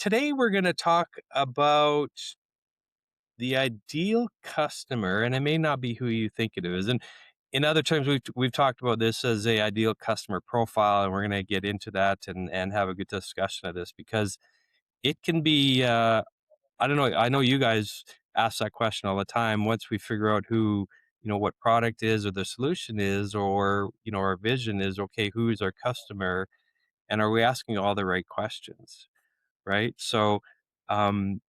today we're going to talk about the ideal customer, and it may not be who you think it is. And in other terms, we've talked about this as a ideal customer profile, and we're going to get into that and have a good discussion of this because it can be. I don't know. I know you guys ask that question all the time. Once we figure out who what product is or the solution is, or our vision is, okay, who is our customer, and are we asking all the right questions, right? So. Um,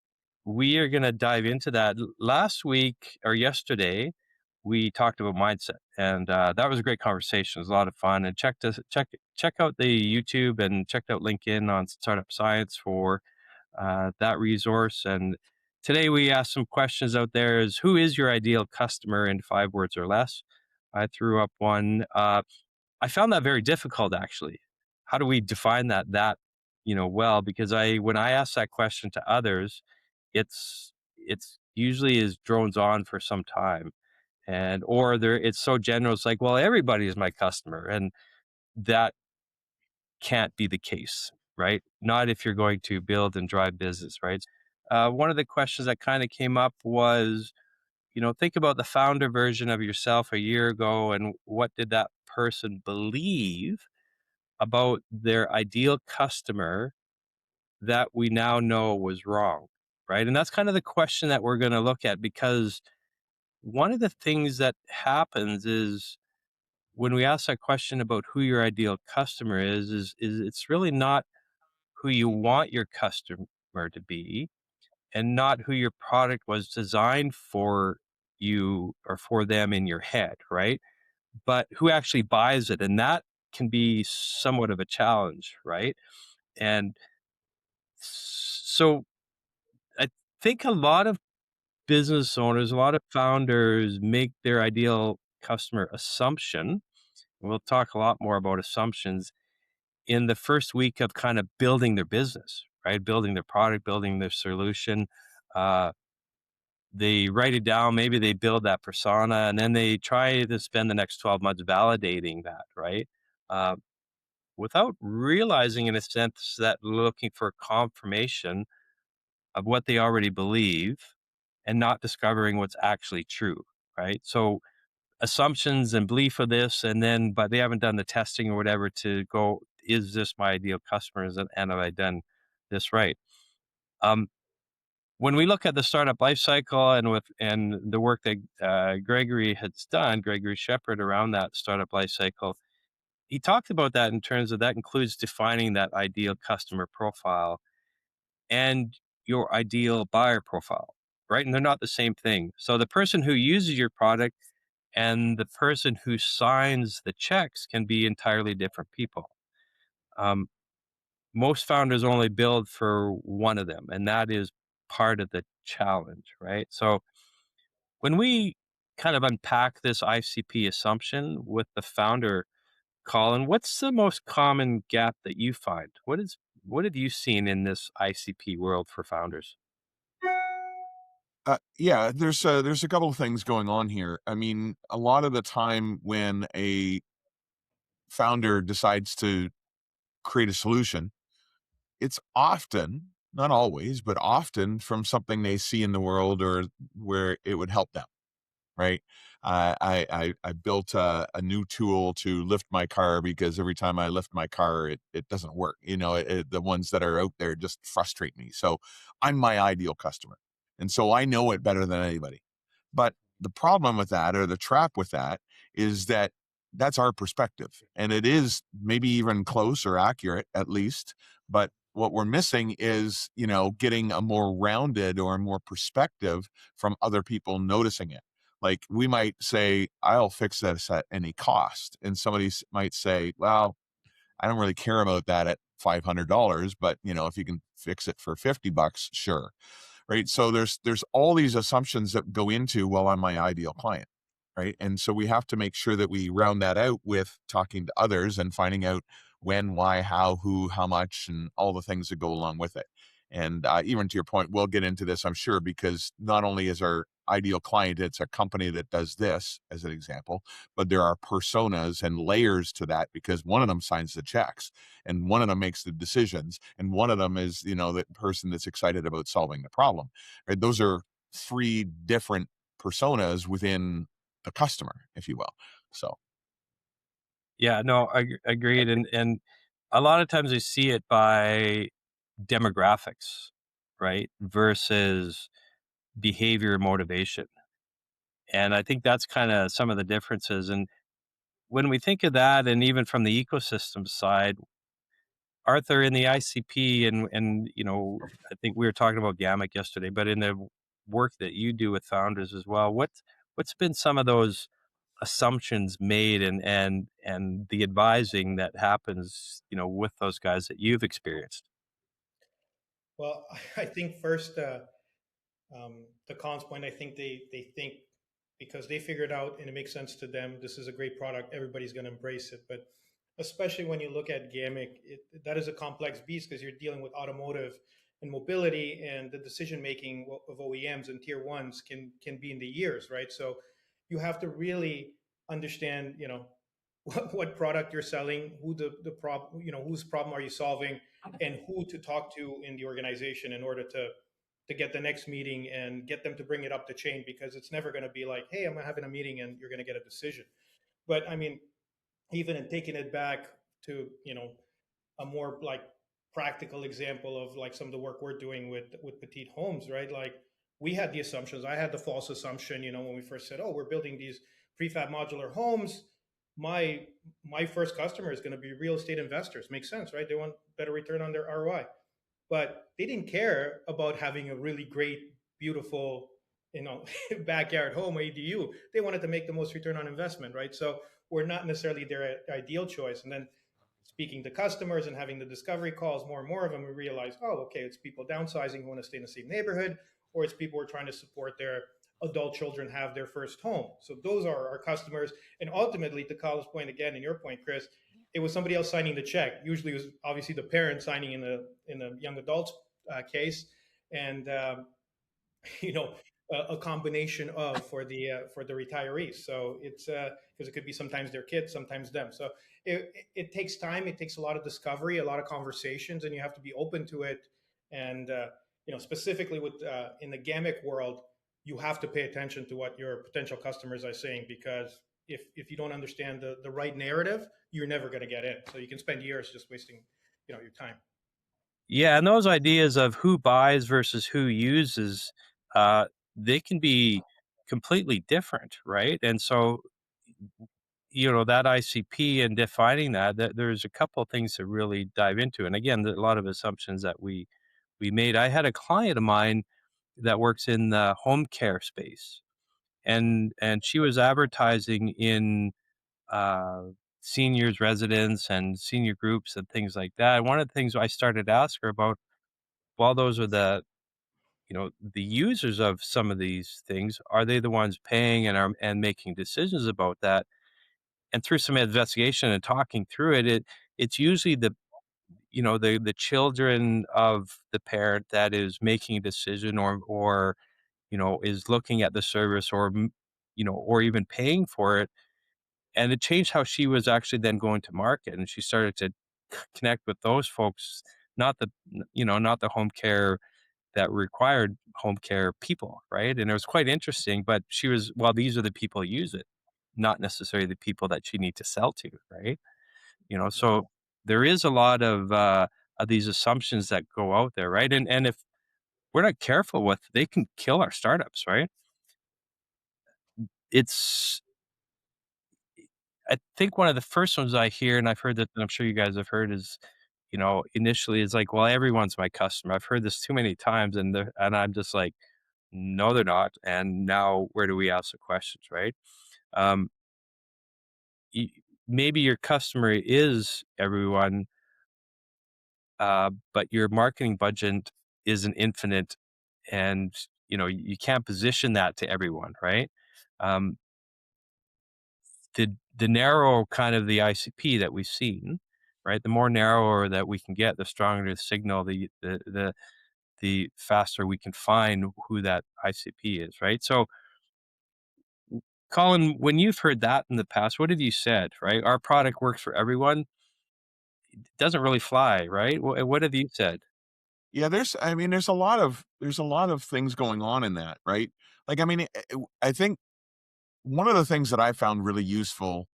we are going to dive into that. Last week or yesterday, we talked about mindset, and that was a great conversation. It was a lot of fun. And check out the YouTube and check out LinkedIn on Startup Science for that resource. And today we asked some questions out there: is who is your ideal customer in 5 words or less? I threw up one. I found that very difficult, actually. How do we define that well? Because when I ask that question to others, it's usually is drones on for some time, and or it's so general. It's like, well, everybody is my customer, and that can't be the case, right? Not if you're going to build and drive business, right? One of the questions that kind of came up was, think about the founder version of yourself a year ago, and what did that person believe about their ideal customer that we now know was wrong, right? And that's kind of the question that we're going to look at, because one of the things that happens is when we ask that question about who your ideal customer is it's really not who you want your customer to be, and not who your product was designed for you or for them in your head, right? But who actually buys it. And that can be somewhat of a challenge, right? And so I think a lot of business owners, a lot of founders make their ideal customer assumption. We'll talk a lot more about assumptions in the first week of kind of building their business, right? Building their product, building their solution. Uh, they write it down, maybe they build that persona, and then they try to spend the next 12 months validating that, right? Uh, Without realizing, in a sense, that looking for confirmation of what they already believe and not discovering what's actually true, right? So assumptions and belief of this, and then, but they haven't done the testing or whatever to go, is this my ideal customers, and have I done this right? Um, when we look at the startup life cycle and the work that Gregory has done, Gregory Shepard, around that startup life cycle, he talked about that in terms of that includes defining that ideal customer profile and your ideal buyer profile, right? And they're not the same thing. So the person who uses your product and the person who signs the checks can be entirely different people. Um, Most founders only build for one of them, and that is part of the challenge, right? So when we kind of unpack this ICP assumption with the founder, Colin, what's the most common gap that you find? What have you seen in this ICP world for founders? Yeah, there's a couple of things going on here. I mean, a lot of the time when a founder decides to create a solution, it's often, not always, but often from something they see in the world or where it would help them, right? I built a new tool to lift my car because every time I lift my car, it doesn't work. The ones that are out there just frustrate me. So I'm my ideal customer. And so I know it better than anybody. But the problem with that, or the trap with that, is that that's our perspective. And it is maybe even close or accurate, at least. But what we're missing is, getting a more rounded or more perspective from other people noticing it. Like we might say, I'll fix this at any cost. And somebody might say, well, I don't really care about that at $500, but if you can fix it for $50, sure. Right. So there's all these assumptions that go into, well, I'm my ideal client. Right. And so we have to make sure that we round that out with talking to others and finding out when, why, how, who, how much, and all the things that go along with it. And even to your point, we'll get into this, I'm sure, because not only is our ideal client, it's a company that does this as an example, but there are personas and layers to that because one of them signs the checks and one of them makes the decisions and one of them is, the person that's excited about solving the problem. Right? Those are three different personas within the customer, if you will. So, Yeah, no, agreed, and a lot of times we see it by demographics, right, versus behavior and motivation, and I think that's kinda some of the differences, and when we think of that, and even from the ecosystem side, Arthur, in the ICP and, I think we were talking about Gamut yesterday, but in the work that you do with founders as well, what's been some of those assumptions made and the advising that happens, with those guys that you've experienced? Well, I think first, the Colin's point, I think they think because they figured out and it makes sense to them, this is a great product, everybody's going to embrace it. But especially when you look at Gamic, that is a complex beast because you're dealing with automotive and mobility, and the decision making of OEMs and tier ones can be in the years, right? So you have to really understand, what product you're selling, who the problem, whose problem are you solving, and who to talk to in the organization in order to get the next meeting and get them to bring it up the chain, because it's never going to be like, hey, I'm having a meeting and you're going to get a decision. But I mean, even in taking it back to a more like practical example of like some of the work we're doing with petite homes, right? Like we had the assumptions. I had the false assumption, when we first said, oh, we're building these prefab modular homes. My first customer is going to be real estate investors. Makes sense, right? They want better return on their ROI, but they didn't care about having a really great, beautiful, backyard home ADU. They wanted to make the most return on investment, right? So we're not necessarily their ideal choice. And then speaking to customers and having the discovery calls, more and more of them, we realize, oh, okay, it's people downsizing who want to stay in the same neighborhood, or it's people who are trying to support their adult children have their first home. So those are our customers. And ultimately, to Colin's point again, and your point, Chris, it was somebody else signing the check. Usually, it was obviously the parent signing in the young adults case, and you know a combination of for the retirees. So it's because it could be sometimes their kids, sometimes them. So it takes time. It takes a lot of discovery, a lot of conversations, and you have to be open to it. And specifically with in the Gamic world, you have to pay attention to what your potential customers are saying, because if you don't understand the right narrative, you're never going to get in. So you can spend years just wasting your time. Yeah, and those ideas of who buys versus who uses, uh, they can be completely different, right? And so, that ICP and defining that there's a couple of things to really dive into. And again, there are a lot of assumptions that we made. I had a client of mine that works in the home care space, and she was advertising in uh, seniors residents and senior groups and things like that. One of the things I started to ask her about, while those are the users of some of these things, are they the ones paying and making decisions about that? And through some investigation and talking through it's usually the children of the parent that is making a decision, or is looking at the service, or even paying for it. And it changed how she was actually then going to market, and she started to connect with those folks, not the home care that required home care people, right? And it was quite interesting, but she was, well, these are the people who use it, not necessarily the people that she need to sell to, right? Right. So there is a lot of these assumptions that go out there, right? And if we're not careful with, they can kill our startups, right? It's I think one of the first ones I hear, and I've heard that, and I'm sure you guys have heard, is, initially it's like, well, everyone's my customer. I've heard this too many times, and I'm just like, no, they're not. And now, where do we ask the questions, right? Um, y- Maybe your customer is everyone, but your marketing budget isn't infinite, and you can't position that to everyone, right? Um, the narrow kind of the ICP that we've seen, right? The more narrower that we can get, the stronger the signal, the faster we can find who that ICP is, right? So, Colin, when you've heard that in the past, what have you said, right? Our product works for everyone. It doesn't really fly, right? What have you said? Yeah, there's a lot of things going on in that, right? Like, I mean, I think one of the things that I found really useful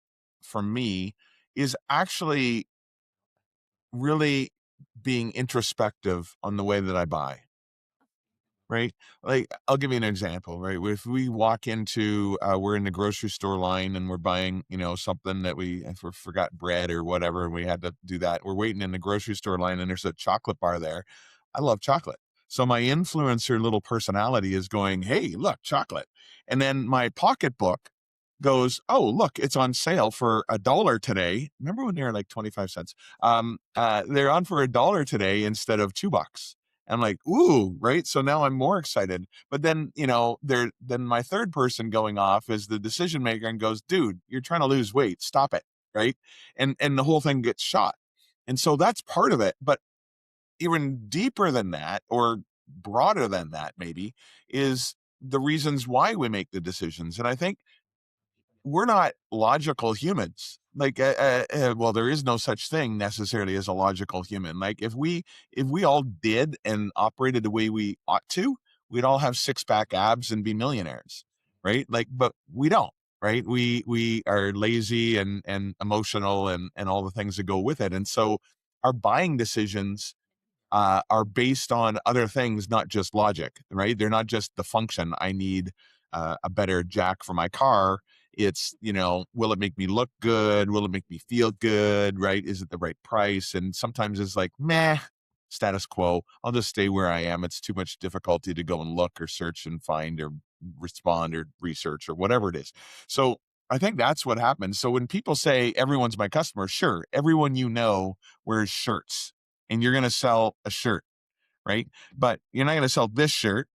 for me is actually really being introspective on the way that I buy. Right? Like, I'll give you an example, right? If we walk into, we're in the grocery store line and we're buying, something that if we forgot bread or whatever, and we had to do that. We're waiting in the grocery store line and there's a chocolate bar there. I love chocolate. So my influencer little personality is going, hey, look, chocolate. And then my pocketbook goes, oh, look, it's on sale for $1 today. Remember when they were like 25 cents? They're on for $1 today instead of $2. I'm like, ooh, right? So now I'm more excited. But then, then my third person going off is the decision maker and goes, dude, you're trying to lose weight. Stop it. Right. And the whole thing gets shot. And so that's part of it. But even deeper than that, or broader than that, maybe, is the reasons why we make the decisions. And I think we're not logical humans. Like, well, there is no such thing necessarily as a logical human. Like, if we all did and operated the way we ought to, we'd all have six-pack abs and be millionaires, right? Like, but we don't, right? We are lazy and emotional and all the things that go with it. And so our buying decisions are based on other things, not just logic, right? They're not just the function. I need a better jack for my car. It's, will it make me look good? Will it make me feel good? Right? Is it the right price? And sometimes it's like, meh, status quo. I'll just stay where I am. It's too much difficulty to go and look or search and find or respond or research or whatever it is. So I think that's what happens. So when people say everyone's my customer, sure, everyone wears shirts and you're going to sell a shirt, right? But you're not going to sell this shirt,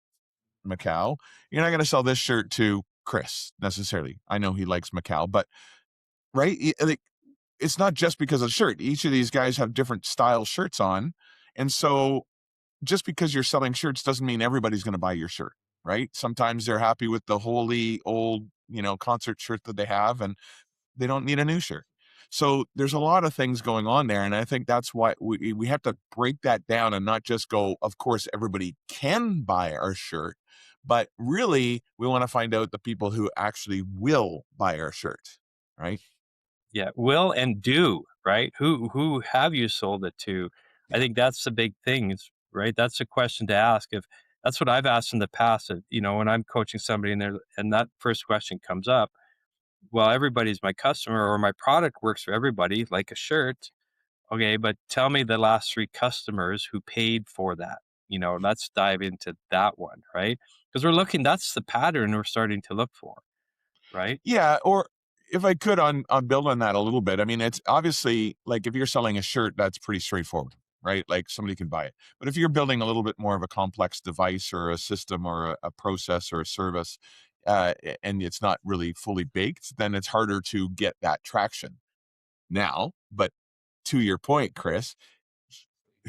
Macau. You're not going to sell this shirt to Chris necessarily. I know he likes Macau, but right? It's not just because of the shirt. Each of these guys have different style shirts on. And so just because you're selling shirts doesn't mean everybody's going to buy your shirt, right? Sometimes they're happy with the holy old, concert shirt that they have, and they don't need a new shirt. So there's a lot of things going on there. And I think that's why we have to break that down and not just go, of course, everybody can buy our shirt, but really we want to find out the people who actually will buy our shirt, right? Yeah, will and do, right? Who have you sold it to? I Yeah. think that's the big thing, is right. That's a question to ask. If that's what I've asked in the past, when I'm coaching somebody and that first question comes up, well, everybody's my customer or my product works for everybody, like a shirt. Okay, but tell me the last three customers who paid for that. Let's dive into that one, right? Because that's the pattern we're starting to look for, right? Yeah, or if I could on build on that a little bit. I mean, it's obviously like if you're selling a shirt, that's pretty straightforward, right? Like somebody can buy it. But if you're building a little bit more of a complex device or a system or a process or a service, and it's not really fully baked, then it's harder to get that traction now. But to your point, Chris,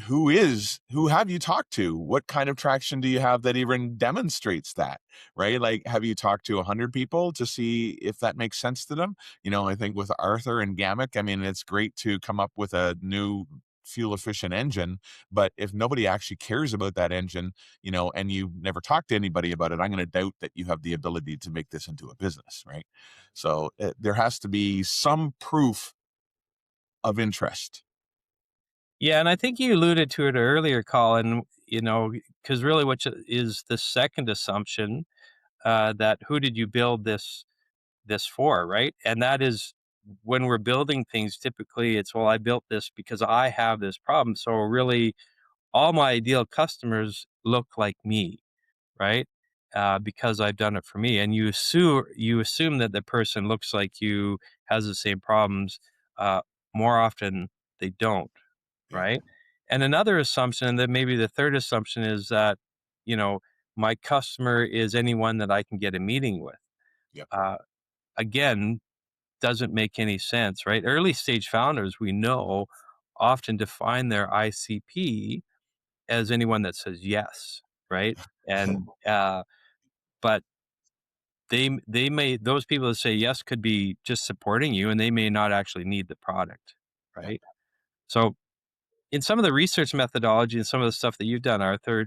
who have you talked to? What kind of traction do you have that even demonstrates that, right? Like, have you talked to 100 people to see if that makes sense to them? I think with Arthur and Gamic, I mean, it's great to come up with a new fuel efficient engine, but if nobody actually cares about that engine, and you never talk to anybody about it, I'm going to doubt that you have the ability to make this into a business, right? So there has to be some proof of interest. Yeah, and I think you alluded to it earlier, Colin, because really is the second assumption, that who did you build this for, right? And that is when we're building things, typically it's, well, I built this because I have this problem. So really all my ideal customers look like me, right? Because I've done it for me. And you assume that the person looks like you, has the same problems. Uh, More often they don't, Yeah. right? And another assumption, that maybe the third assumption, is that, you know, my customer is anyone that I can get a meeting with. Yep. Uh, Again, doesn't make any sense, right? Early stage founders, we know, often define their ICP as anyone that says yes, right? And but they may those people that say yes could be just supporting you, and they may not actually need the product, Yeah. right? So in some of the research methodology and some of the stuff that you've done, Arthur,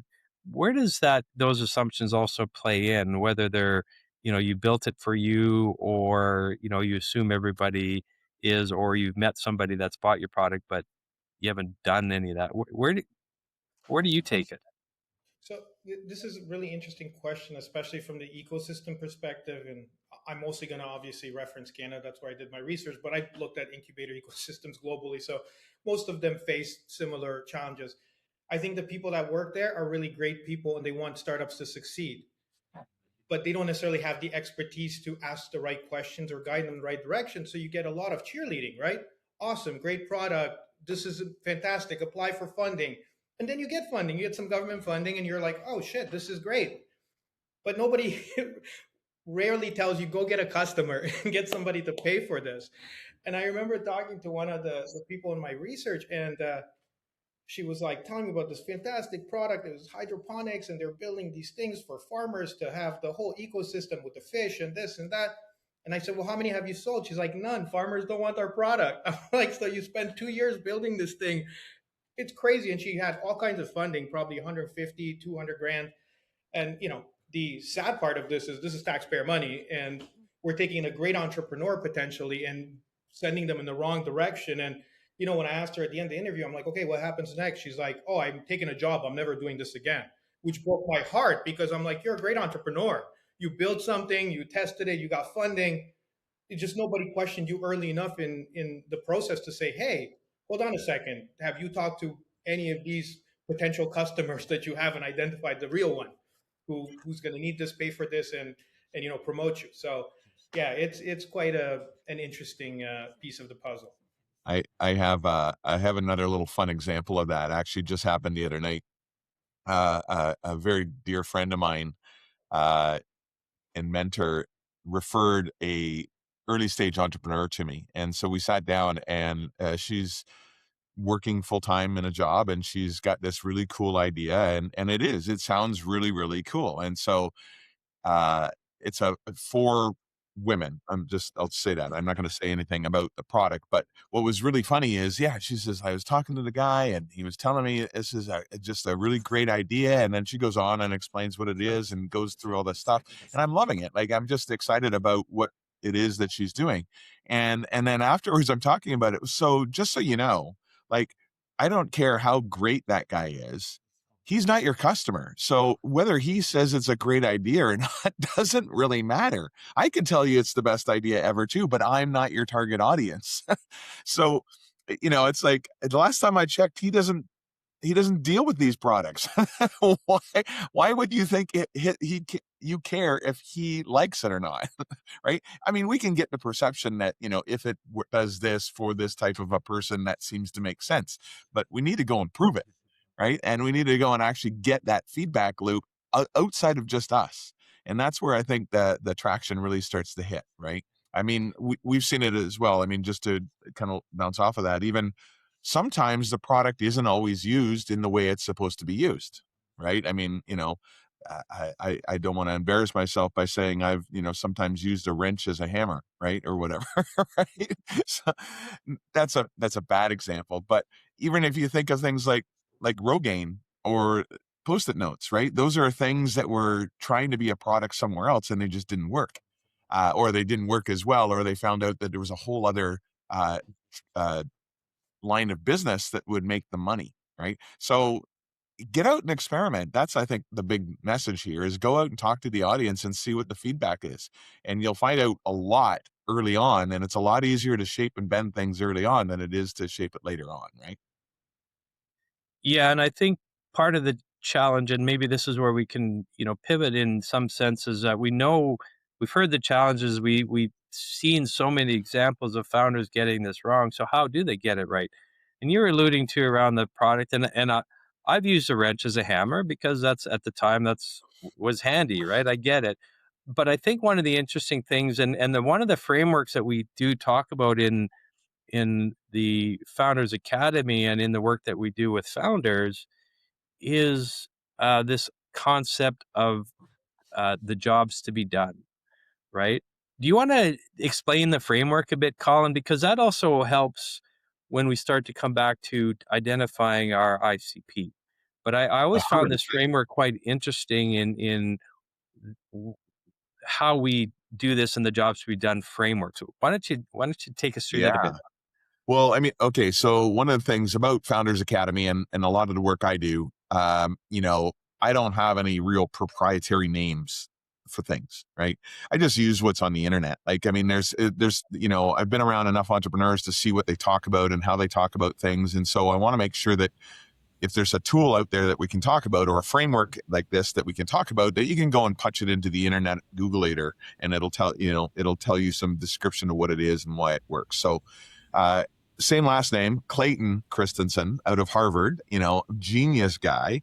where does those assumptions also play in? Whether they're, you built it for you, or you assume everybody is, or you've met somebody that's bought your product, but you haven't done any of that. Where do you take it? So this is a really interesting question, especially from the ecosystem perspective. And I'm mostly going to obviously reference Canada. That's where I did my research, but I looked at incubator ecosystems globally. So most of them face similar challenges. I think the people that work there are really great people and they want startups to succeed, but they don't necessarily have the expertise to ask the right questions or guide them in the right direction. So you get a lot of cheerleading, right? Awesome, great product. This is fantastic. Apply for funding. And then you get funding, you get some government funding, and you're like, oh shit, this is great. But nobody rarely tells you, go get a customer and get somebody to pay for this. And I remember talking to one of the people in my research, and she was like telling me about this fantastic product. It was hydroponics, and they're building these things for farmers to have the whole ecosystem with the fish and this and that. And I said, well, how many have you sold? She's like, none. Farmers don't want our product. I'm like, so you spent 2 years building this thing. It's crazy. And she had all kinds of funding, probably 150, 200 grand. And the sad part of this is taxpayer money, and we're taking a great entrepreneur potentially and sending them in the wrong direction. And when I asked her at the end of the interview, I'm like, okay, what happens next? She's like, oh, I'm taking a job. I'm never doing this again, which broke my heart because I'm like, you're a great entrepreneur. You built something, you tested it, you got funding. It just nobody questioned you early enough in the process to say, hey, hold on a second. Have you talked to any of these potential customers that you haven't identified the real one? Who's going to need this, pay for this, and promote you. So yeah, it's quite an interesting piece of the puzzle. I have another little fun example of that. Actually, just happened the other night. A very dear friend of mine uh, and mentor referred a early stage entrepreneur to me, and so we sat down, and she's working full time in a job, and she's got this really cool idea, and it sounds really really cool, and so uh, it's for women. I'll say that. I'm not going to say anything about the product, but what was really funny is, yeah, she says, I was talking to the guy and he was telling me this is just a really great idea. And then she goes on and explains what it is and goes through all this stuff. And I'm loving it. Like, I'm just excited about what it is that she's doing. And then afterwards I'm talking about it. So just so you know, like, I don't care how great that guy is, he's not your customer. So whether he says it's a great idea or not doesn't really matter. I can tell you it's the best idea ever too, but I'm not your target audience. So, it's like the last time I checked, he doesn't deal with these products. why why would you think you care if he likes it or not? Right? I mean, we can get the perception that, if it does this for this type of a person, that seems to make sense, but we need to go and prove it, right? And we need to go and actually get that feedback loop outside of just us. And that's where I think the traction really starts to hit, right? I mean, we've seen it as well. I mean, just to kind of bounce off of that, even sometimes the product isn't always used in the way it's supposed to be used, right? I mean, I don't want to embarrass myself by saying I've, sometimes used a wrench as a hammer, right? Or whatever, right? So that's a bad example. But even if you think of things like Rogaine or Post-it notes, right? Those are things that were trying to be a product somewhere else and they just didn't work. Or they didn't work as well, or they found out that there was a whole other uh, uh, line of business that would make them money, right? So get out and experiment. That's, I think, the big message here is go out and talk to the audience and see what the feedback is. And you'll find out a lot early on, and it's a lot easier to shape and bend things early on than it is to shape it later on, right? Yeah, and I think part of the challenge, and maybe this is where we can, pivot in some senses, that we know we've heard the challenges. We've seen so many examples of founders getting this wrong. So how do they get it right? And you're alluding to around the product, and I've used a wrench as a hammer because that's at the time that's was handy, right? I get it. But I think one of the interesting things, and one of the frameworks that we do talk about in the Founders Academy and in the work that we do with founders is this concept of the jobs to be done, right? Do you want to explain the framework a bit, Colin? Because that also helps when we start to come back to identifying our ICP. But I A always found hundred this framework quite interesting in w- how we do this in the jobs to be done framework. So why don't you take us through that a bit? Yeah. Well, I mean, okay. So one of the things about Founders Academy and a lot of the work I do, I don't have any real proprietary names for things, right? I just use what's on the internet. Like, I mean, I've been around enough entrepreneurs to see what they talk about and how they talk about things. And so I want to make sure that if there's a tool out there that we can talk about or a framework like this that we can talk about, that you can go and punch it into the internet, Google later, and it'll tell you some description of what it is and why it works. So, uh, same last name, Clayton Christensen out of Harvard, genius guy,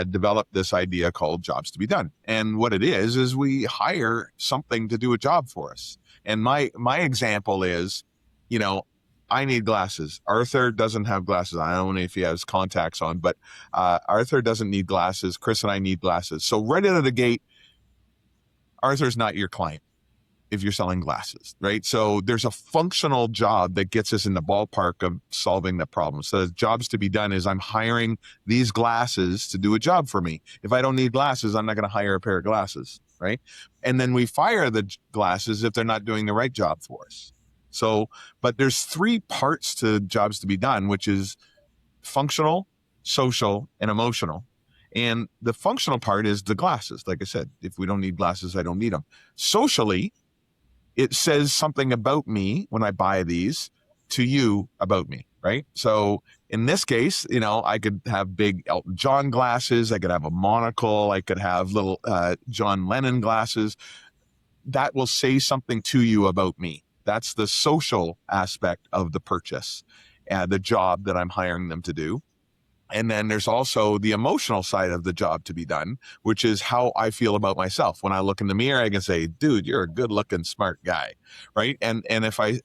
developed this idea called jobs to be done. And what it is we hire something to do a job for us. And my example is, you know, I need glasses. Arthur doesn't have glasses. I don't know if he has contacts on, but Arthur doesn't need glasses. Chris and I need glasses. So right out of the gate, Arthur's not your client if you're selling glasses, right? So there's a functional job that gets us in the ballpark of solving the problem. So the jobs to be done is I'm hiring these glasses to do a job for me. If I don't need glasses, I'm not going to hire a pair of glasses, right? And then we fire the glasses if they're not doing the right job for us. So, but there's three parts to jobs to be done, which is functional, social, and emotional. And the functional part is the glasses. Like I said, if we don't need glasses, I don't need them. Socially, it says something about me when I buy these to you about me, right? So in this case, I could have big Elton John glasses. I could have a monocle. I could have little John Lennon glasses. That will say something to you about me. That's the social aspect of the purchase, the job that I'm hiring them to do. And then there's also the emotional side of the job to be done, which is how I feel about myself. When I look in the mirror, I can say, dude, you're a good looking, smart guy. Right. And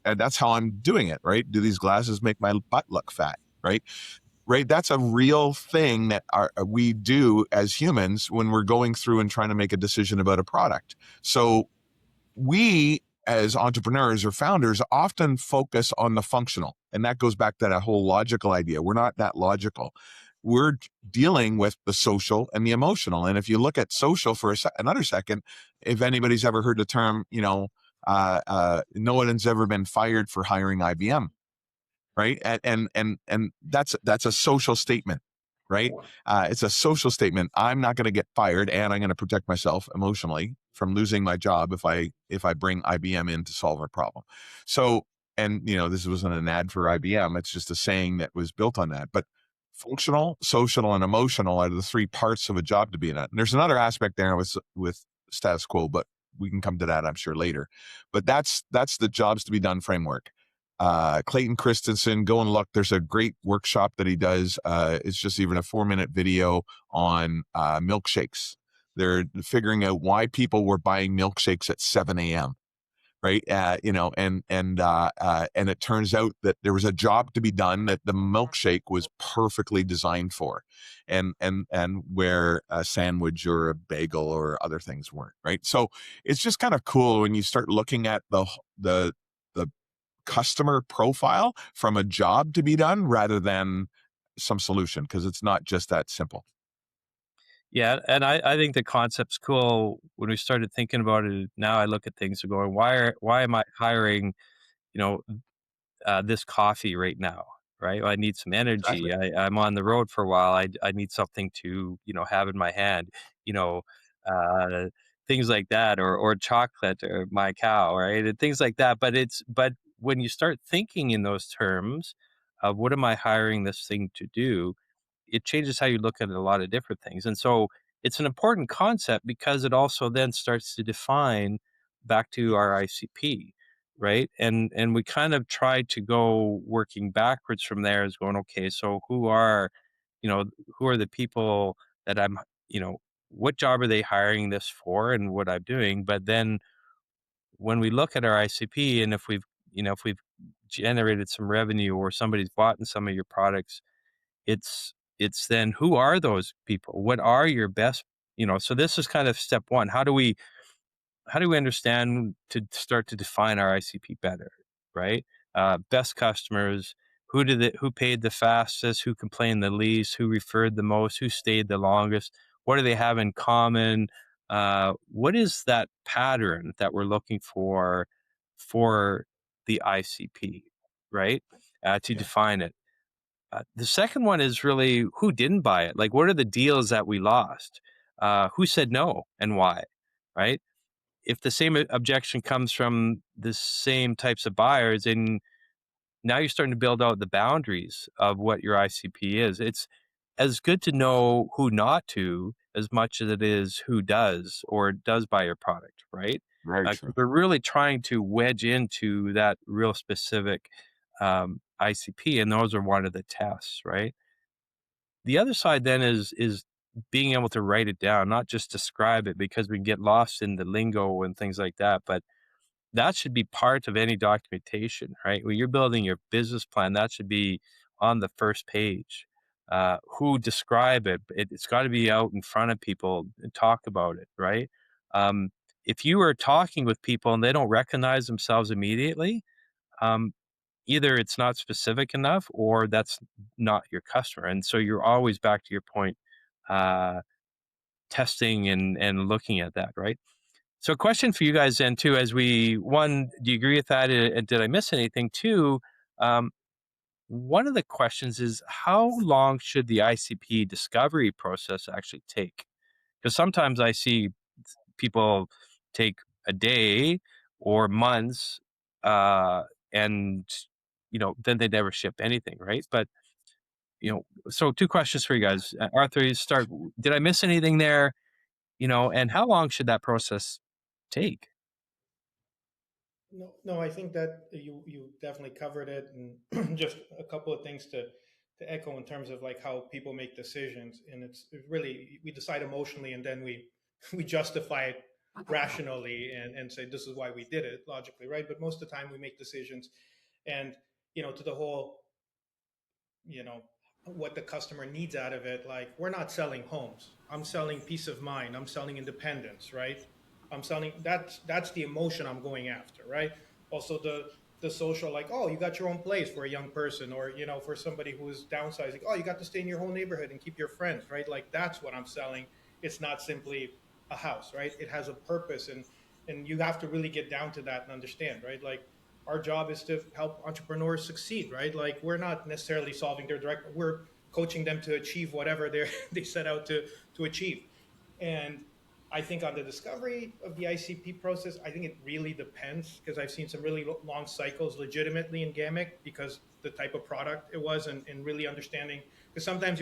that's how I'm doing it. Right. Do these glasses make my butt look fat? Right. Right. That's a real thing that we do as humans when we're going through and trying to make a decision about a product. So we as entrepreneurs or founders often focus on the functional. And that goes back to that whole logical idea. We're not that logical. We're dealing with the social and the emotional. And if you look at social for another second, if anybody's ever heard the term, no one's ever been fired for hiring IBM, right? And that's a social statement, right? It's a social statement. I'm not going to get fired, and I'm going to protect myself emotionally from losing my job if I bring IBM in to solve a problem. So, and this wasn't an ad for IBM. It's just a saying that was built on that. But functional, social, and emotional are the three parts of a job to be in. And there's another aspect there with status quo, but we can come to that, I'm sure, later. But that's the jobs to be done framework. Clayton Christensen, go and look. There's a great workshop that he does. It's just even a 4-minute video on milkshakes. They're figuring out why people were buying milkshakes at 7 a.m. Right. And it turns out that there was a job to be done that the milkshake was perfectly designed for, and where a sandwich or a bagel or other things weren't. Right. So it's just kind of cool when you start looking at the customer profile from a job to be done rather than some solution, because it's not just that simple. Yeah, and I think the concept's cool. When we started thinking about it, now I look at things and going, why am I hiring, you know, this coffee right now, right? I need some Exactly. energy. I'm on the road for a while. I need something to, have in my hand, you know, uh, things like that, or chocolate or my cow, right? And things like that. But when you start thinking in those terms of what am I hiring this thing to do, it changes how you look at a lot of different things. And so it's an important concept because it also then starts to define back to our ICP, right? And we kind of try to go working backwards from there is going, okay, so you know, who are the people that what job are they hiring this for and what I'm doing? But then when we look at our ICP and if we've generated some revenue or somebody's bought in some of your products, it's it's then who are those people? What are your best, so this is kind of step one. How do we understand to start to define our ICP better, right? Best customers, who paid the fastest, who complained the least, who referred the most, who stayed the longest, what do they have in common? What is that pattern that we're looking for the ICP, right? To Yeah. define it. The second one is really who didn't buy it. Like, what are the deals that we lost? Who said no and why, right? If the same objection comes from the same types of buyers, and now you're starting to build out the boundaries of what your ICP is. It's as good to know who not to as much as it is who does or does buy your product, right? Very 'Cause true. we're really trying to wedge into that real specific ICP, and those are one of the tests, right? The other side then is being able to write it down, not just describe it, because we get lost in the lingo and things like that, but that should be part of any documentation, right? When you're building your business plan, that should be on the first page. Who describe it? It's got to be out in front of people and talk about it, right? Um, if you are talking with people and they don't recognize themselves immediately, um, either it's not specific enough or that's not your customer. And so you're always back to your point, uh, testing and looking at that, right? So a question for you guys then too, as one, do you agree with that? And did I miss anything? Two, um, one of the questions is how long should the ICP discovery process actually take? Because sometimes I see people take a day or months, uh, and then they never ship anything, right? But so two questions for you guys. Arthur, you start. Did I miss anything there? And how long should that process take? No, no, I think that you definitely covered it, and just a couple of things to echo in terms of like how people make decisions, and it's really we decide emotionally, and then we we justify it rationally and say this is why we did it logically, right? But most of the time we make decisions, and to the whole you know what the customer needs out of it, like we're not selling homes, I'm selling peace of mind, I'm selling independence, right? I'm selling, that's the emotion I'm going after, right? Also the social, like, oh, you got your own place for a young person, or for somebody who is downsizing, oh, you got to stay in your whole neighborhood and keep your friends, right? Like that's what I'm selling. It's not simply a house, right? It has a purpose, and you have to really get down to that and understand, right? Like our job is to help entrepreneurs succeed, right? Like we're not necessarily solving their direct, we're coaching them to achieve whatever they set out to achieve. And I think on the discovery of the ICP process, I think it really depends, because I've seen some really long cycles legitimately in Gamic because the type of product it was, and really understanding, because sometimes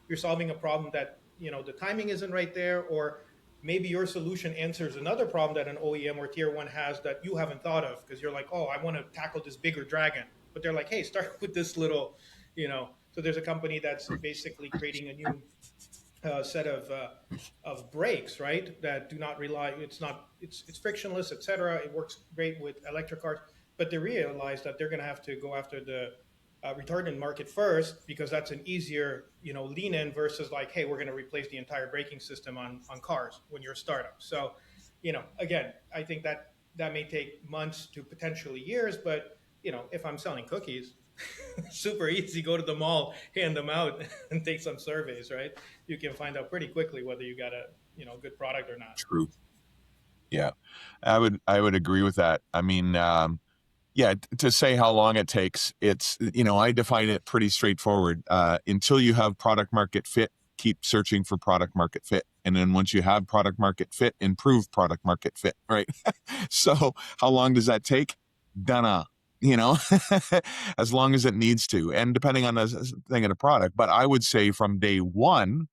you're solving a problem that the timing isn't right there, or maybe your solution answers another problem that an OEM or tier one has that you haven't thought of, because you're like, oh, I want to tackle this bigger dragon, but they're like, hey, start with this little, so there's a company that's basically creating a new set of brakes, right? That do not rely. It's not. It's frictionless, etc. It works great with electric cars, but they realize that they're going to have to go after the retardant market first, because that's an easier, lean in versus like, hey, we're going to replace the entire braking system on cars when you're a startup. So, again, I think that may take months to potentially years, but if I'm selling cookies, super easy. Go to the mall, hand them out, and take some surveys. Right? You can find out pretty quickly whether you got a good product or not. True. Yeah, I would agree with that. I mean, yeah, to say how long it takes, it's I define it pretty straightforward. Until you have product market fit, keep searching for product market fit, and then once you have product market fit, improve product market fit. Right. So how long does that take? Dunno. As long as it needs to, and depending on the thing of the product. But I would say from day one,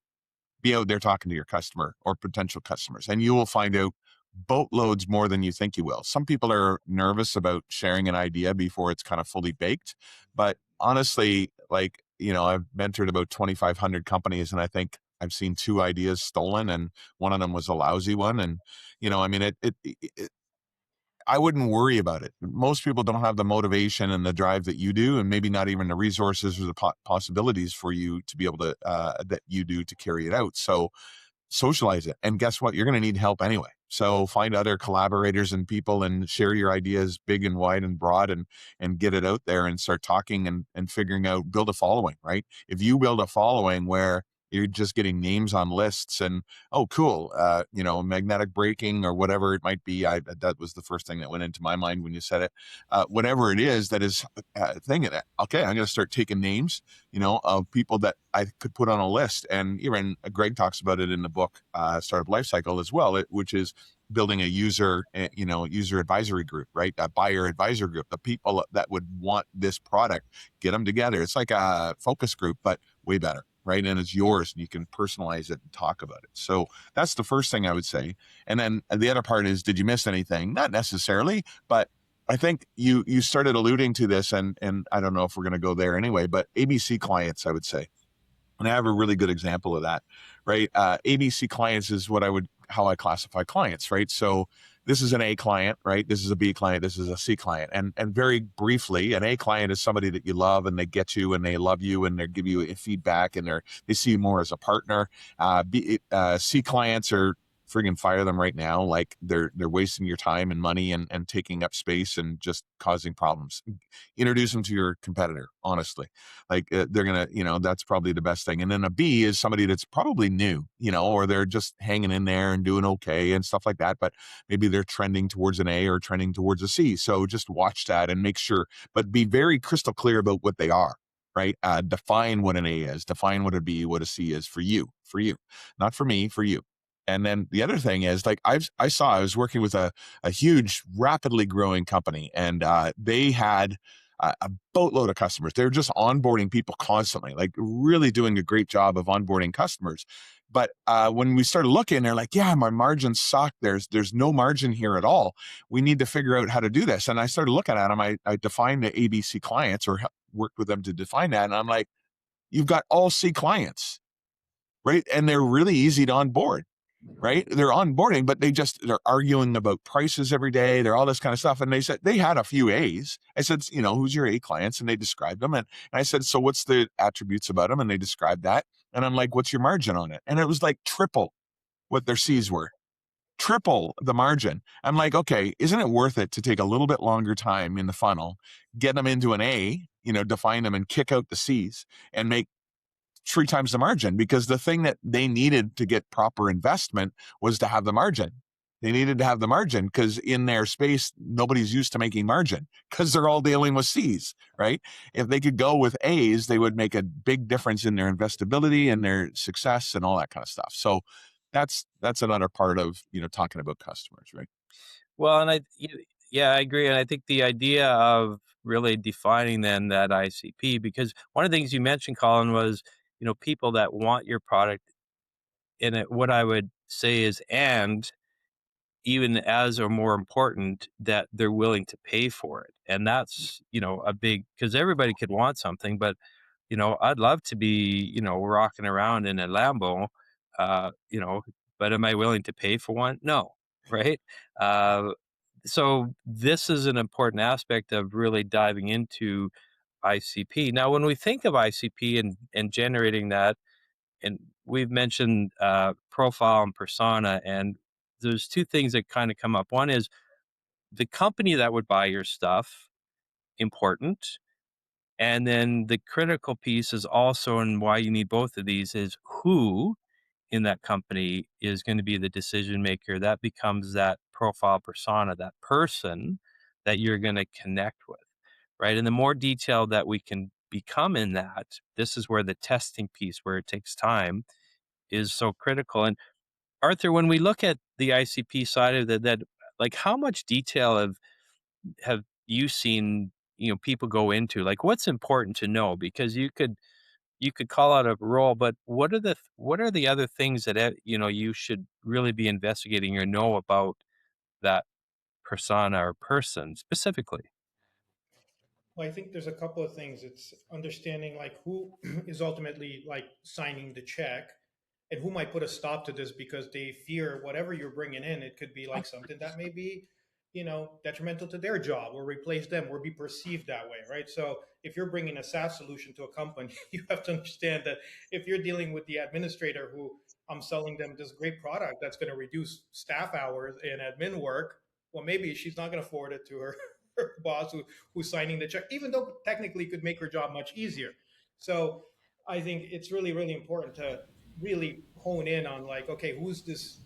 be out there talking to your customer or potential customers, and you will find out boatloads more than you think you will. Some people are nervous about sharing an idea before it's kind of fully baked, but honestly, like, I've mentored about 2,500 companies, and I think I've seen 2 ideas stolen, and one of them was a lousy one. And I mean, I wouldn't worry about it. Most people don't have the motivation and the drive that you do, and maybe not even the resources or the possibilities for you to be able to that you do to carry it out. So socialize it. And guess what? You're going to need help anyway. So find other collaborators and people and share your ideas big and wide and broad, and get it out there and start talking and figuring out, build a following, right? If you build a following where you're just getting names on lists and, oh, cool, magnetic braking or whatever it might be. That was the first thing that went into my mind when you said it. Whatever it is that is thing in it. Okay, I'm going to start taking names, of people that I could put on a list. And even Greg talks about it in the book, Startup Lifecycle as well, which is building a user advisory group, right? A buyer advisor group, the people that would want this product, get them together. It's like a focus group, but way better, right? And it's yours and you can personalize it and talk about it. So that's the first thing I would say. And then the other part is, did you miss anything? Not necessarily, but I think you started alluding to this, and I don't know if we're going to go there anyway, but ABC clients, I would say. And I have a really good example of that, right? ABC clients is how I classify clients, right? So this is an A client, right? This is a B client. This is a C client. And very briefly, an A client is somebody that you love and they get you and they love you and they give you feedback and they see you more as a partner. C clients are friggin' fire them right now. Like they're wasting your time and money and taking up space and just causing problems. Introduce them to your competitor, honestly. Like they're going to, that's probably the best thing. And then a B is somebody that's probably new, or they're just hanging in there and doing okay and stuff like that. But maybe they're trending towards an A or trending towards a C. So just watch that and make sure, but be very crystal clear about what they are, right? Define what an A is, define what a B, what a C is for you, not for me, for you. And then the other thing is, like I was working with a huge, rapidly growing company, and they had a boatload of customers. They're just onboarding people constantly, like really doing a great job of onboarding customers. But when we started looking, they're like, yeah, my margins suck. There's no margin here at all. We need to figure out how to do this. And I started looking at them. I defined the ABC clients, or worked with them to define that. And I'm like, you've got all C clients, right? And they're really easy to onboard. Right? They're onboarding, but they're arguing about prices every day. They're all this kind of stuff. And they said they had a few A's. I said, who's your A clients? And they described them. And I said, so what's the attributes about them? And they described that. And I'm like, what's your margin on it? And it was like triple what their C's were. Triple the margin. I'm like, okay, isn't it worth it to take a little bit longer time in the funnel, get them into an A, define them and kick out the C's and make 3 times the margin? Because the thing that they needed to get proper investment was to have the margin. They needed to have the margin because in their space, nobody's used to making margin because they're all dealing with C's, right? If they could go with A's, they would make a big difference in their investability and their success and all that kind of stuff. So that's another part of, talking about customers, right? Well, and I agree. And I think the idea of really defining then that ICP, because one of the things you mentioned, Colin, was, people that want your product in it. What I would say is, and even as or more important, that they're willing to pay for it. And that's, a big, because everybody could want something, but, I'd love to be, rocking around in a Lambo, but am I willing to pay for one? No. Right. So this is an important aspect of really diving into ICP. Now, when we think of ICP and generating that, and we've mentioned profile and persona, and there's 2 things that kind of come up. One is the company that would buy your stuff, important. And then the critical piece is also, and why you need both of these, is who in that company is going to be the decision maker. That becomes that profile persona, that person that you're going to connect with, right? And the more detailed that we can become in that, this is where the testing piece, where it takes time, is so critical. And Arthur, when we look at the ICP side of that, like how much detail have you seen, people go into? Like what's important to know? Because you could call out a role, but what are the other things that you should really be investigating or know about that persona or person specifically? Well, I think there's a couple of things. It's understanding like who is ultimately like signing the check and who might put a stop to this because they fear whatever you're bringing in, it could be like something that may be detrimental to their job or replace them or be perceived that way, right? So if you're bringing a SaaS solution to a company, you have to understand that if you're dealing with the administrator who I'm selling them this great product that's going to reduce staff hours and admin work, well, maybe she's not going to forward it to her boss who's signing the check, even though technically could make her job much easier. So I think it's really, really important to really hone in on like, okay, who's this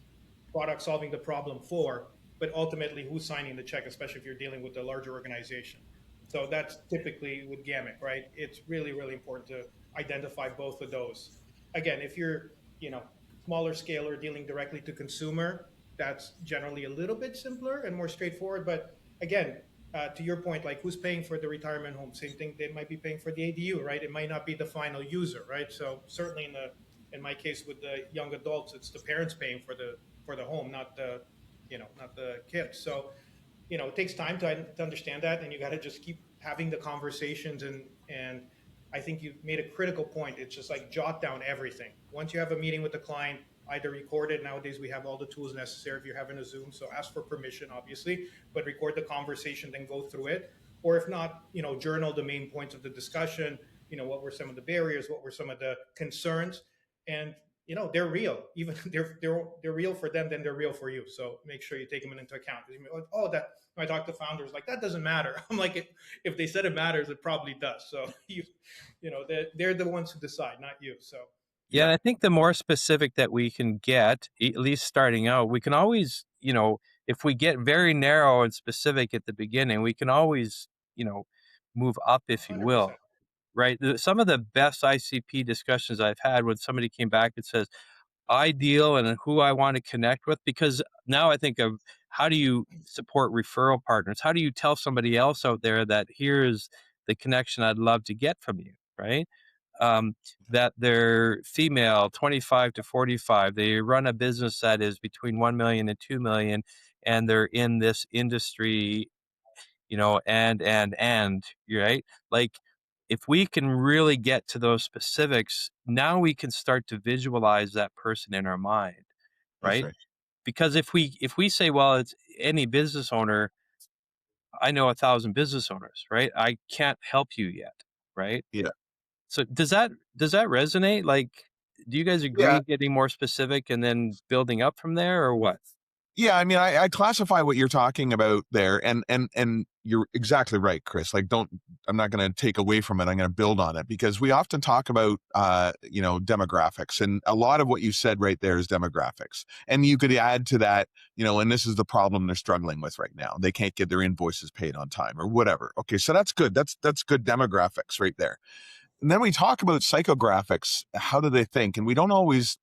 product solving the problem for, but ultimately who's signing the check, especially if you're dealing with a larger organization. So that's typically with Gamut, right? It's really, really important to identify both of those. Again, if you're, you know, smaller scale or dealing directly to consumer, that's generally a little bit simpler and more straightforward. But again, to your point, like who's paying for the retirement home? Same thing, they might be paying for the ADU, right? It might not be the final user, right? So certainly in my case with the young adults, it's the parents paying for the home, not the not the kids. So it takes time to understand that, and you got to just keep having the conversations. And I think you made a critical point. It's just like jot down everything. Once you have a meeting with the client, either record it. Nowadays we have all the tools necessary if you're having a Zoom, so ask for permission obviously, but record the conversation, then go through it. Or if not, journal the main points of the discussion. What were some of the barriers, what were some of the concerns, and they're real. Even they're real for them, then they're real for you. So make sure you take them into account. Oh, that when I talk to founders, like that doesn't matter. I'm like, if they said it matters, it probably does. So they're the ones who decide, not you. So Yeah, and I think the more specific that we can get, at least starting out, we can always, if we get very narrow and specific at the beginning, we can always, move up, if you 100%. will. Right. Some of the best ICP discussions I've had when somebody came back and says, ideal and who I want to connect with, because now I think of how do you support referral partners? How do you tell somebody else out there that here's the connection I'd love to get from you, right? That they're female, 25 to 45. They run a business that is between 1 million and 2 million, and they're in this industry, and right? Like, if we can really get to those specifics, now we can start to visualize that person in our mind, That's right? right. Because if we say, well, it's any business owner, I know 1,000 business owners, right? I can't help you yet, right? Yeah. So does that resonate? Like, do you guys Yeah. agree getting more specific and then building up from there, or what? Yeah, I mean, I classify what you're talking about there, and you're exactly right, Chris. Like, I'm not going to take away from it. I'm going to build on it, because we often talk about, demographics, and a lot of what you said right there is demographics. And you could add to that, and this is the problem they're struggling with right now. They can't get their invoices paid on time or whatever. Okay, so that's good. That's good demographics right there. And then we talk about psychographics. How do they think? And we don't always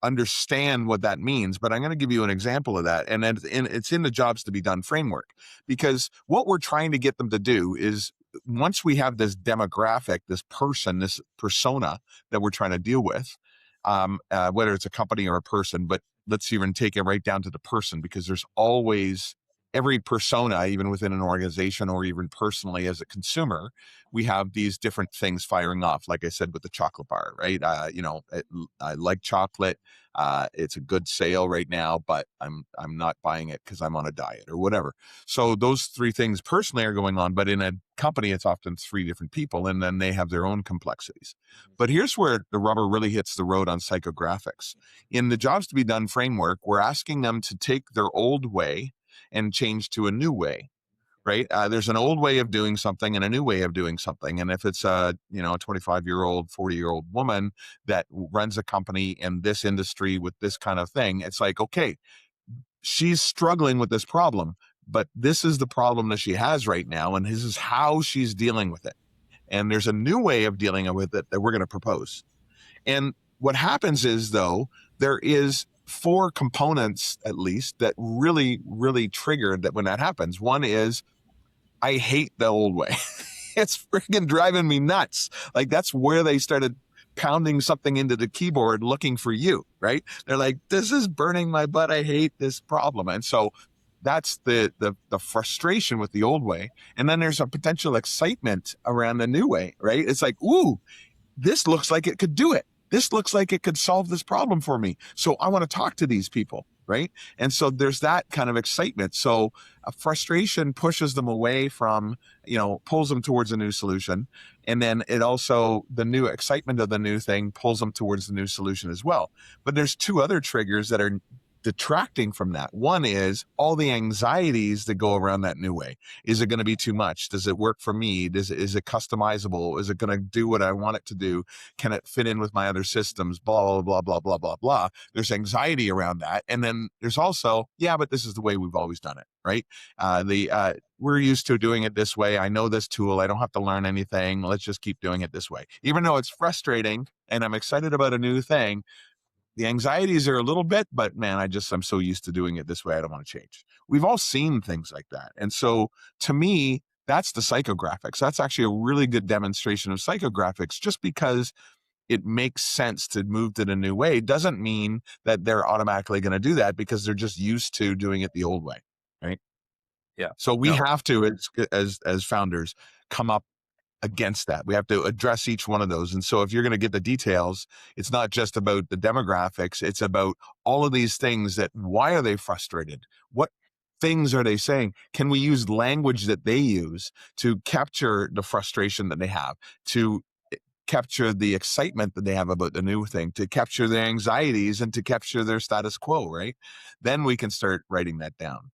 understand what that means, but I'm going to give you an example of that. And it's in the jobs to be done framework, because what we're trying to get them to do is, once we have this demographic, this person, this persona that we're trying to deal with, whether it's a company or a person, but let's even take it right down to the person, because there's always every persona, even within an organization or even personally as a consumer, we have these different things firing off. Like I said, with the chocolate bar, right? I like chocolate. It's a good sale right now, but I'm not buying it because I'm on a diet or whatever. So those three things personally are going on, but in a company, it's often three different people, and then they have their own complexities. But here's where the rubber really hits the road on psychographics. In the jobs to be done framework, we're asking them to take their old way and change to a new way, right? There's an old way of doing something and a new way of doing something. And if it's a 25-year-old, 40-year-old woman that runs a company in this industry with this kind of thing, it's like, okay, she's struggling with this problem, but this is the problem that she has right now, and this is how she's dealing with it. And there's a new way of dealing with it that we're going to propose. And what happens is, though, there is 4 components at least that really, really trigger that when that happens. One is, I hate the old way. It's freaking driving me nuts. Like, that's where they started pounding something into the keyboard looking for you, right? They're like, this is burning my butt. I hate this problem. And so that's the frustration with the old way. And then there's a potential excitement around the new way, right? It's like, ooh, this looks like it could do it. this looks like it could solve this problem for me. So I want to talk to these people, right? And so there's that kind of excitement. So a frustration pushes them away from, pulls them towards a new solution. And then it also, the new excitement of the new thing pulls them towards the new solution as well. But there's two other triggers that are detracting from that. One is all the anxieties that go around that new way. Is it going to be too much? Does it work for me? Is it customizable? Is it going to do what I want it to do? Can it fit in with my other systems? Blah, blah, blah, blah, blah, blah, blah. There's anxiety around that. And then there's also, yeah, but this is the way we've always done it, right? We're used to doing it this way. I know this tool. I don't have to learn anything. Let's just keep doing it this way. Even though it's frustrating and I'm excited about a new thing, the anxieties are a little bit, but man, I'm so used to doing it this way. I don't want to change. We've all seen things like that. And so to me, that's the psychographics. That's actually a really good demonstration of psychographics. Just because it makes sense to move to the new way doesn't mean that they're automatically going to do that, because they're just used to doing it the old way. Right. Yeah. So we No. have to, as founders, come up against that. We have to address each one of those. And so if you're going to get the details, it's not just about the demographics, it's about all of these things. That why are they frustrated? What things are they saying? Can we use language that they use to capture the frustration that they have, to capture the excitement that they have about the new thing, to capture their anxieties, and to capture their status quo, right? Then we can start writing that down.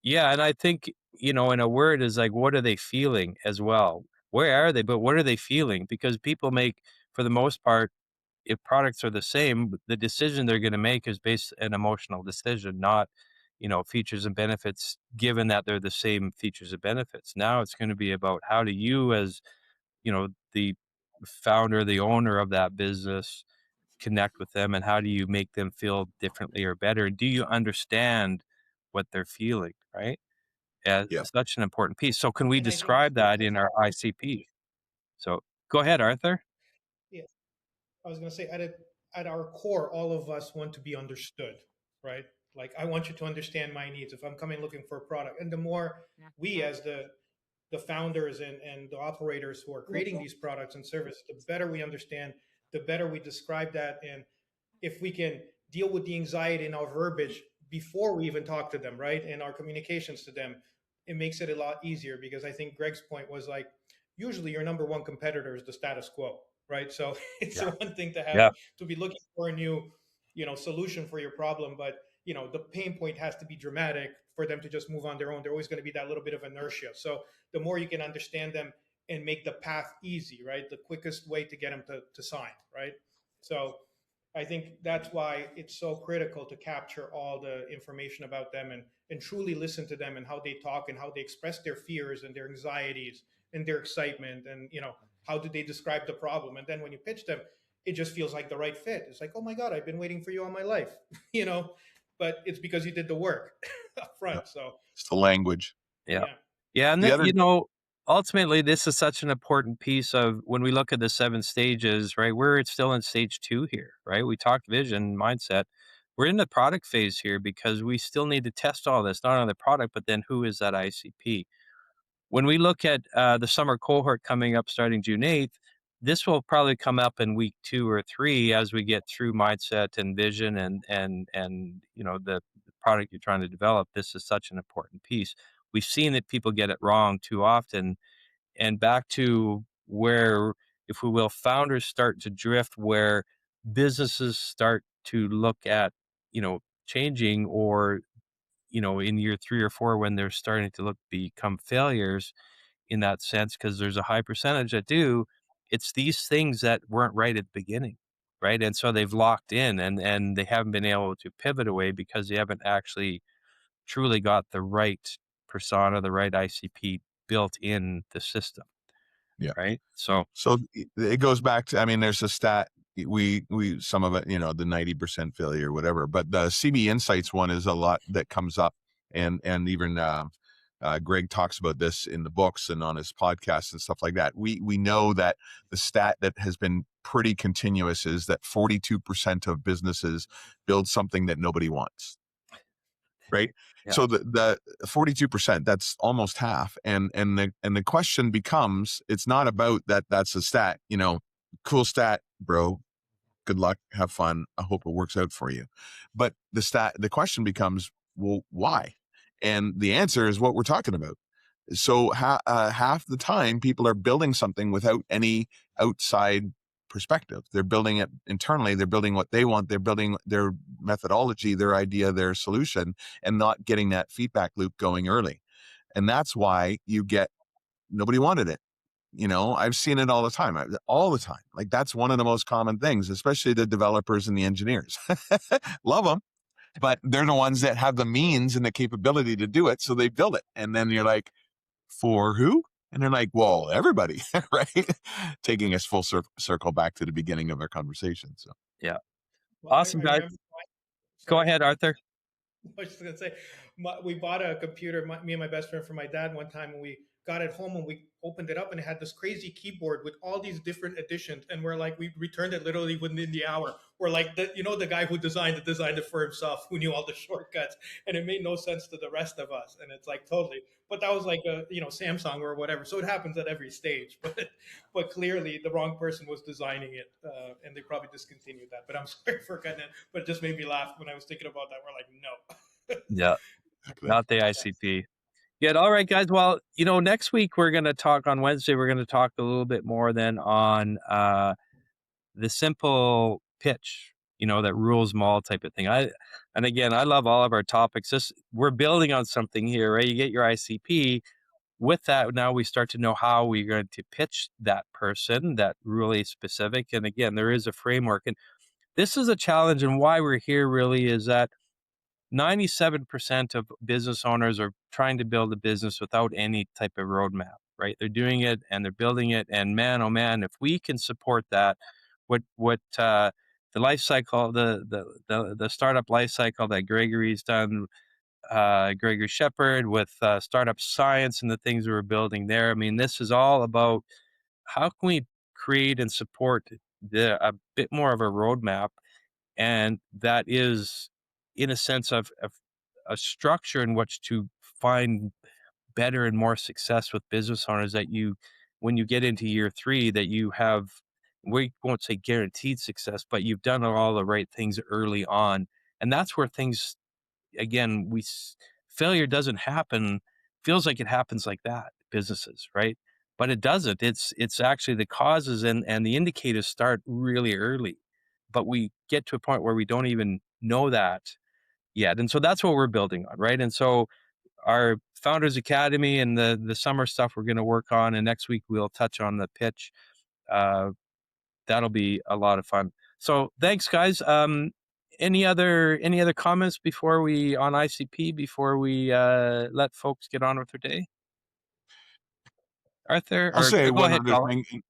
Yeah, and I think, in a word is like, what are they feeling as well? Where are they? But what are they feeling? Because people make, for the most part, if products are the same, the decision they're going to make is based an emotional decision, not, features and benefits, given that they're the same features and benefits. Now it's going to be about how do you, as, the founder, the owner of that business, connect with them, and how do you make them feel differently or better? Do you understand what they're feeling, right? Yeah, Yeah. such an important piece. So can we And I think describe that in our ICP? So go ahead, Arthur. yeah, I was going to say at our core, all of us want to be understood, right? Like I want you to understand my needs if I'm coming looking for a product. And the more we as the founders and the operators who are creating these products and services, the better we understand, the better we describe that. And if we can deal with the anxiety in our verbiage before we even talk to them, right? And our communications to them, it makes it a lot easier, because I think Greg's point was like, usually your number one competitor is the status quo, right? So it's Yeah. the one thing to have Yeah. to be looking for a new, solution for your problem, but the pain point has to be dramatic for them to just move on their own. They're always going to be that little bit of inertia. So the more you can understand them and make the path easy, right? The quickest way to get them to sign, right? So I think that's why it's so critical to capture all the information about them and truly listen to them and how they talk and how they express their fears and their anxieties and their excitement, and how do they describe the problem. And then when you pitch them, it just feels like the right fit. It's like, oh my god, I've been waiting for you all my life. But it's because you did the work up Yeah. front. So It's the language. Yeah. yeah. Yeah, and The then, other, ultimately, this is such an important piece of when we look at the 7 stages, right? We're still in stage 2 here, right? We talked vision, mindset. We're in the product phase here because we still need to test all this, not on the product, but then who is that ICP? When we look at the summer cohort coming up starting June 8th, this will probably come up in week 2 or 3 as we get through mindset and vision and the product you're trying to develop. This is such an important piece. We've seen that people get it wrong too often, and back to where, if we will, founders start to drift, where businesses start to look at, changing, or, in year 3 or 4, when they're starting to become failures in that sense, because there's a high percentage that do. It's these things that weren't right at the beginning, right? And so they've locked in, and they haven't been able to pivot away because they haven't actually truly got the right persona, the right ICP built in the system, yeah. right? So So it goes back to, I mean, there's a stat, we, some of it, the 90% failure, whatever, but the CB Insights one is a lot that comes up. And even, Greg talks about this in the books and on his podcasts and stuff like that. We know that the stat that has been pretty continuous is that 42% of businesses build something that nobody wants. Right. yeah, So the 42%, that's almost half. And the question becomes, it's not about that. That's a stat, cool stat, bro. good luck, have fun. I hope it works out for you. But the question becomes, well, why? And the answer is what we're talking about. So half the time people are building something without any outside perspective. They're building it internally. They're building what they want. They're building their methodology, their idea, their solution, and not getting that feedback loop going early. And that's why you get, nobody wanted it. I've seen it all the time. Like, that's one of the most common things, especially the developers and the engineers. Love them, but they're the ones that have the means and the capability to do it. So they build it. And then you're like, for who? And they're like, well, everybody, right? Taking us full circle back to the beginning of our conversation. So, Yeah. Well, Awesome, I guys. remember. Go Sorry. ahead, Arthur. I was just gonna say, we bought a computer, me and my best friend, for my dad one time, and we got it home and we opened it up and it had this crazy keyboard with all these different additions, and we're like, we returned it literally within the hour. We're like, the guy who designed it for himself, who knew all the shortcuts, and it made no sense to the rest of us. And it's like, totally. But that was like a Samsung or whatever. So it happens at every stage. But clearly the wrong person was designing it, and they probably discontinued that. But I'm sorry for cutting it. But it just made me laugh when I was thinking about that. We're like, no. Yeah. Not the ICP. Good. All right, guys. Well, next week we're going to talk on Wednesday. We're going to talk a little bit more then on the simple pitch, that rules them all type of thing. And again, I love all of our topics. We're building on something here, right? You get your ICP. With that, now we start to know how we're going to pitch that person, that really specific. And again, there is a framework. And this is a challenge. And why we're here really is that 97% of business owners are trying to build a business without any type of roadmap, right? They're doing it and they're building it. And man, oh man, if we can support that, what the life cycle, the startup life cycle that Gregory's done, Gregory Shepard with startup science and the things we're building there. I mean, this is all about how can we create and support a bit more of a roadmap, and that is in a sense of a structure in which to find better and more success with business owners, that when you get into year 3, that you have, we won't say guaranteed success, but you've done all the right things early on. And that's where things, again, failure doesn't happen, feels like it happens like that, businesses, right? But it doesn't. It's actually the causes and the indicators start really early, but we get to a point where we don't even know that yet. And so that's what we're building on, right? And so our Founders Academy and the summer stuff we're going to work on, and next week we'll touch on the pitch. That'll be a lot of fun. So thanks, guys. Any other comments before we on ICP before we let folks get on with their day? Arthur, I'll or say go one ahead, other Colin. thing.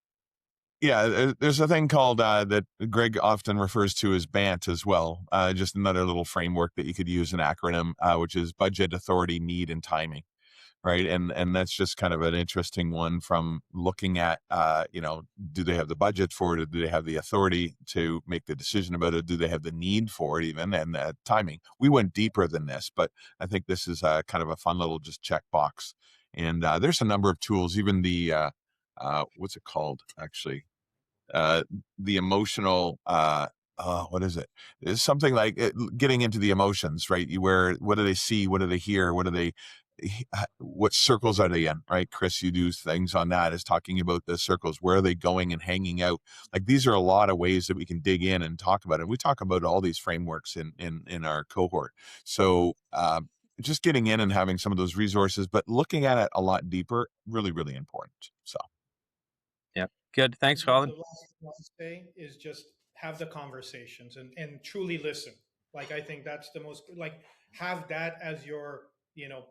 Yeah, there's a thing called that Greg often refers to as BANT as well. Just another little framework that you could use, an acronym, which is budget, authority, need, and timing. Right. And that's just kind of an interesting one, from looking at, do they have the budget for it? Do they have the authority to make the decision about it? Do they have the need for it even? And timing. We went deeper than this, but I think this is kind of a fun little just check box. And there's a number of tools, even the, what's it called actually? The emotional, what is it? It's something like getting into the emotions, right? What do they see? What do they hear? What circles are they in, right? Chris, you do things on that, is talking about the circles. Where are they going and hanging out? Like, these are a lot of ways that we can dig in and talk about it. And we talk about all these frameworks in our cohort. So, just getting in and having some of those resources, but looking at it a lot deeper, really, really important. So. Yeah, good. Thanks, The Colin. last thing I'll say is just have the conversations and truly listen. Like, I think that's the most, like, have that as your,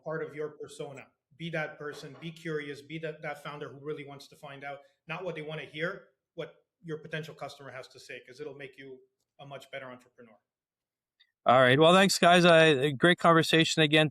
part of your persona. Be that person, be curious, be that founder who really wants to find out, not what they want to hear, what your potential customer has to say, because it'll make you a much better entrepreneur. All right. Well, thanks, guys. Great conversation again.